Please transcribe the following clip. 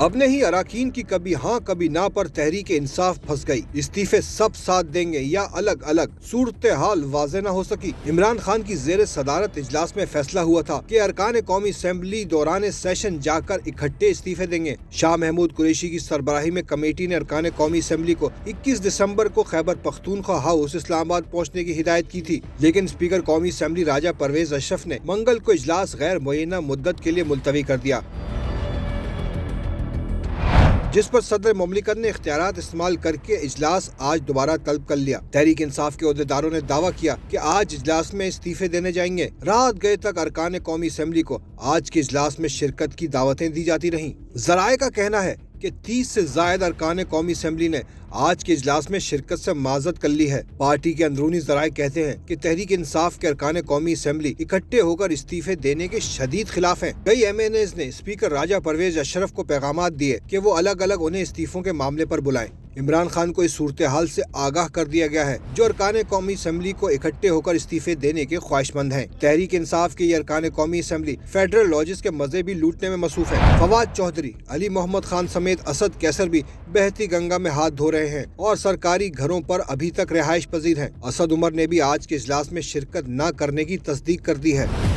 अपने ही अरकान की कभी हाँ कभी ना पर तहरीक इंसाफ फंस गई। इस्तीफे सब साथ देंगे या अलग अलग, सूरत हाल वाज़ेह न हो सकी। इमरान खान की ज़ेर सदारत इजलास में फैसला हुआ था कि अरकान कौमी असेंबली दौरान सेशन जाकर इकट्ठे इस्तीफे देंगे। शाह महमूद कुरैशी की सरबराही में कमेटी ने अरकान कौमी असेंबली को 21 दिसंबर को खैबर पख्तूनख्वा हाउस इस्लामाबाद पहुँचने की हिदायत की थी, लेकिन स्पीकर कौमी असेंबली राजा परवेज अशरफ ने मंगल को इजलास गैर मुअय्यना मुद्दत के लिए मुलतवी कर दिया, जिस पर सदर मुमलिकत ने इख्तियारात इस्तेमाल करके इजलास आज दोबारा तलब कर लिया। तहरीक इंसाफ के ओहदेदारों ने दावा किया कि आज इजलास में इस्तीफे देने जाएंगे। रात गए तक अरकान कौमी असेंबली को आज के इजलास में शिरकत की दावतें दी जाती रहीं। ज़राए का कहना है कि 30 से ज़ायद अरकान कौमी असेंबली ने आज के इजलास में शिरकत से माजरत कर ली है। पार्टी के अंदरूनी ज़राए कहते हैं कि तहरीक इंसाफ के अरकान कौमी असेंबली इकट्ठे होकर इस्तीफे देने के शदीद खिलाफ हैं। कई MNAs ने स्पीकर राजा परवेज अशरफ को पैगामात दिए कि वो अलग अलग उन्हें इस्तीफों के मामले पर बुलाएं। इमरान खान को इस सूरत हाल से आगाह कर दिया गया है, जो अरकान कौमी असेंबली को इकट्ठे होकर इस्तीफे देने के ख्वाहिशमंद हैं। तहरीक इंसाफ की अरकान कौमी असेंबली फेडरल लॉजेस के मजे भी लूटने में मसरूफ है। फवाद चौधरी, अली मोहम्मद खान समेत असद कैसर भी बहती गंगा में हाथ धो रहे हैं और सरकारी घरों पर अभी तक रिहाइश पजीर हैं। असद उमर ने भी आज के इजलास में शिरकत न करने की तस्दीक कर दी है।